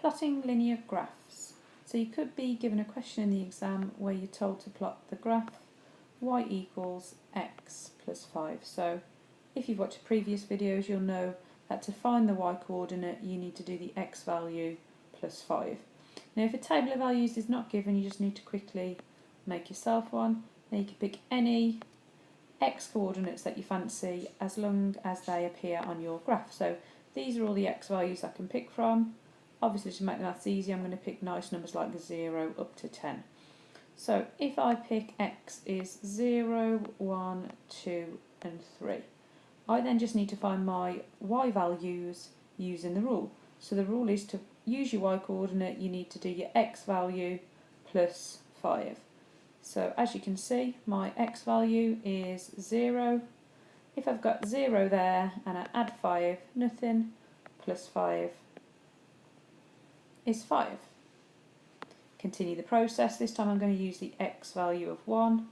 Plotting linear graphs. So you could be given a question in the exam where you're told to plot the graph y equals x plus 5. So if you've watched previous videos, you'll know that to find the y coordinate you need to do the x value plus 5. Now if a table of values is not given, you just need to quickly make yourself one. Now you can pick any x coordinates that you fancy as long as they appear on your graph. So these are all the x values I can pick from. Obviously, to make the maths easy, I'm going to pick nice numbers like 0 up to 10. So if I pick x is 0, 1, 2 and 3, I then just need to find my y values using the rule. So the rule is to use your y coordinate, you need to do your x value plus 5. So as you can see, my x value is 0. If I've got 0 there and I add 5, nothing, plus 5 is 5. Continue the process. This time I'm going to use the x value of 1.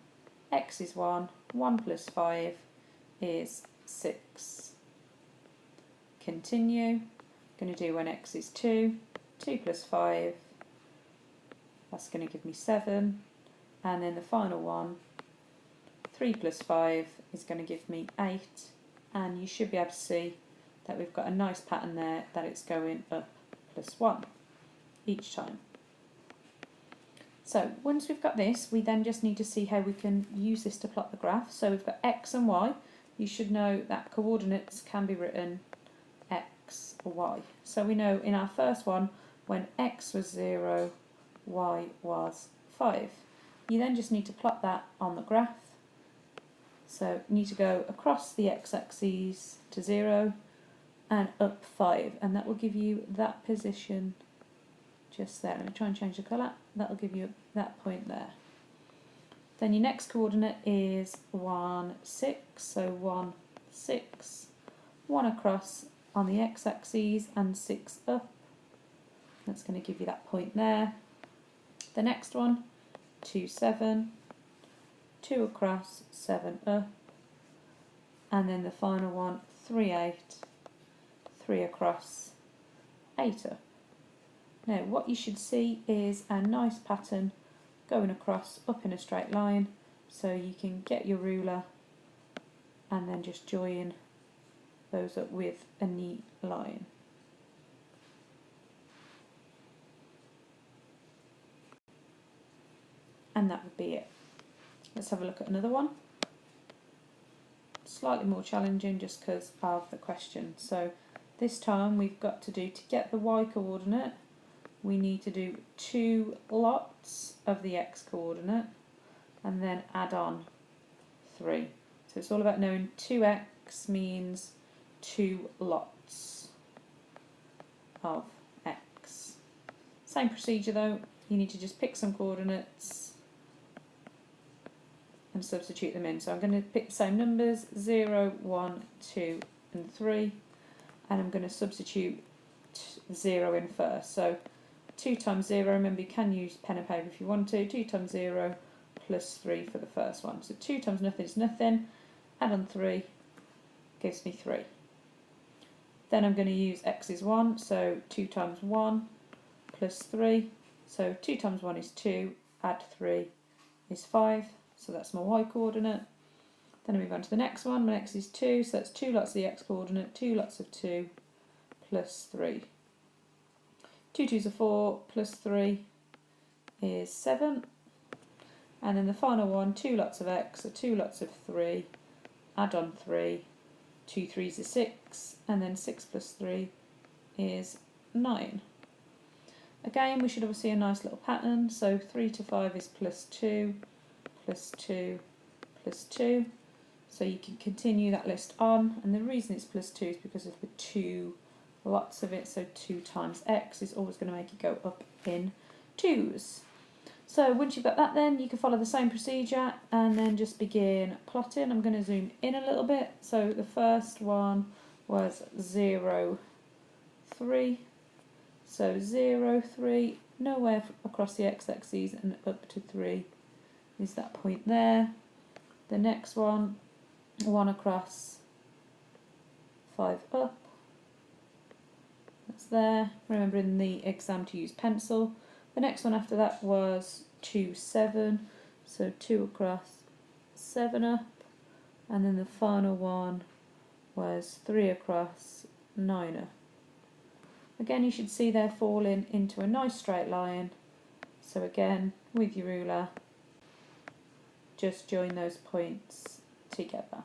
X is 1. 1 plus 5 is 6. Continue. Going to do when x is 2. 2 plus 5. That's going to give me 7. And then the final one, 3 plus 5 is going to give me 8. And you should be able to see that we've got a nice pattern there, that it's going up plus 1 each time. So once we've got this, we then just need to see how we can use this to plot the graph. So we've got x and y. You should know that coordinates can be written x or y. So we know in our first one, when x was 0, y was 5. You then just need to plot that on the graph. So you need to go across the x-axis to 0 and up 5, and that will give you that position just there. Let me try and change the colour. That'll give you that point there. Then your next coordinate is 1, 6. So 1, 6. 1 across on the x-axis and 6 up. That's going to give you that point there. The next one, 2, 7. 2 across, 7 up. And then the final one, 3, 8. 3 across, 8 up. Now what you should see is a nice pattern going across up in a straight line, so you can get your ruler and then just join those up with a neat line. And that would be it. Let's have a look at another one. Slightly more challenging just because of the question. So this time we've got to do, to get the y coordinate, we need to do 2 lots of the x coordinate and then add on 3. So it's all about knowing 2x means 2 lots of x. Same procedure though, you need to just pick some coordinates and substitute them in. So I'm going to pick the same numbers, 0, 1, 2 and 3, and I'm going to substitute 0 in first. So 2 times 0, remember you can use pen and paper if you want to, 2 times 0 plus 3 for the first one. So 2 times nothing is nothing, add on 3 gives me 3. Then I'm going to use x is 1, so 2 times 1 plus 3, so 2 times 1 is 2, add 3 is 5, so that's my y coordinate. Then I move on to the next one, my x is 2, so that's 2 lots of the x coordinate, 2 lots of 2 plus 3. 2 2s are 4, plus 3 is 7. And then the final one, 2 lots of x, so 2 lots of 3, add on 3, 2 3s are 6, and then 6 plus 3 is 9. Again, we should obviously see a nice little pattern, so 3 to 5 is plus 2, plus 2, plus 2. So you can continue that list on, and the reason it's plus 2 is because of the 2 lots of it, so 2 times x is always going to make it go up in 2s. So once you've got that, then you can follow the same procedure and then just begin plotting. I'm going to zoom in a little bit. So the first one was 0, 3. So 0, 3, nowhere across the x-axis, and up to 3 is that point there. The next one, 1 across, 5 up. that's there. Remember in the exam to use pencil. The next one after that was 2, 7, so 2 across, 7 up, and then the final one was 3 across, 9 up. Again, you should see they're falling into a nice straight line. So again, with your ruler, just join those points together.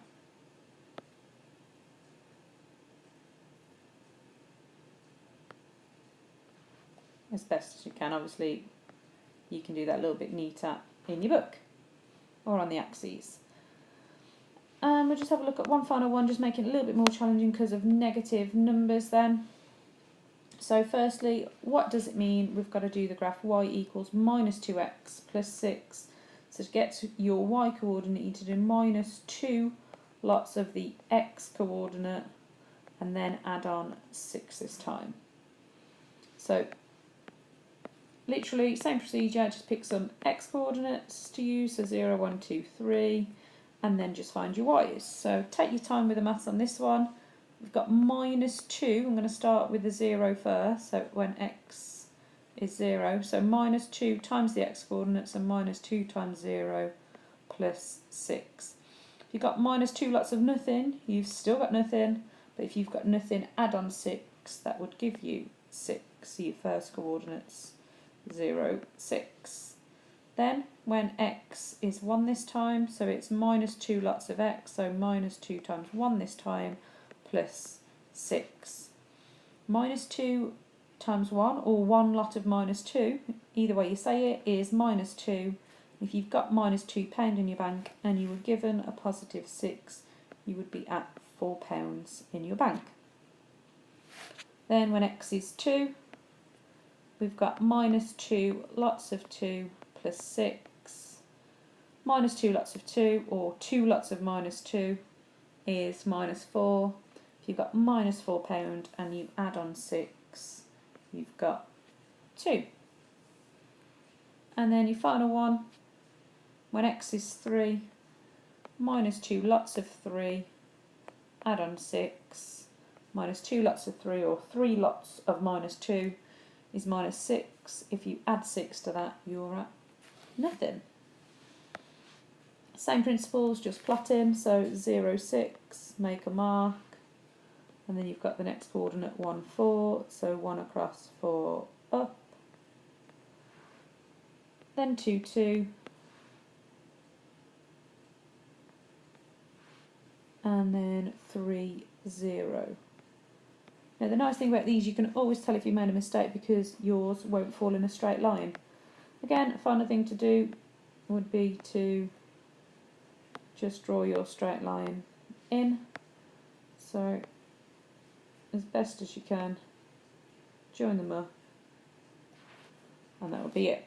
As best as you can. Obviously, you can do that a little bit neater in your book or on the axes. We'll just have a look at one final one, just making it a little bit more challenging because of negative numbers then. So firstly, what does it mean? We've got to do the graph y equals minus 2x plus 6. So to get to your y coordinate, you need to do minus 2 lots of the x coordinate and then add on 6 this time. So literally same procedure, just pick some x coordinates to use, so 0, 1, 2, 3, and then just find your y's. So take your time with the maths on this one. We've got minus 2, I'm going to start with the 0 first, so when x is 0, so minus 2 times the x coordinates and minus 2 times 0 plus 6. If you've got minus 2 lots of nothing, you've still got nothing, but if you've got nothing, add on 6, that would give you 6, so your first coordinates 0, 6. Then when x is 1 this time, so it's minus 2 lots of x, so minus 2 times 1 this time, plus 6. Minus 2 times 1, or 1 lot of minus 2, either way you say it, is minus 2. If you've got minus £2 in your bank and you were given a positive 6, you would be at £4 in your bank. Then when x is 2, we've got minus 2 lots of 2 plus 6. Minus 2 lots of 2, or 2 lots of minus 2, is minus 4. If you've got minus £4 and you add on 6, you've got 2. And then your final one, when x is 3, minus 2 lots of 3, add on 6, minus 2 lots of 3, or 3 lots of minus 2, is minus 6. If you add 6 to that, you're at nothing. Same principles, just plotting. So 0, 6, make a mark, and then you've got the next coordinate 1, 4, so 1 across, 4 up, then 2, 2, and then 3, 0. Now the nice thing about these, you can always tell if you made a mistake because yours won't fall in a straight line. Again, a final thing to do would be to just draw your straight line in. So as best as you can, join them up, and that will be it.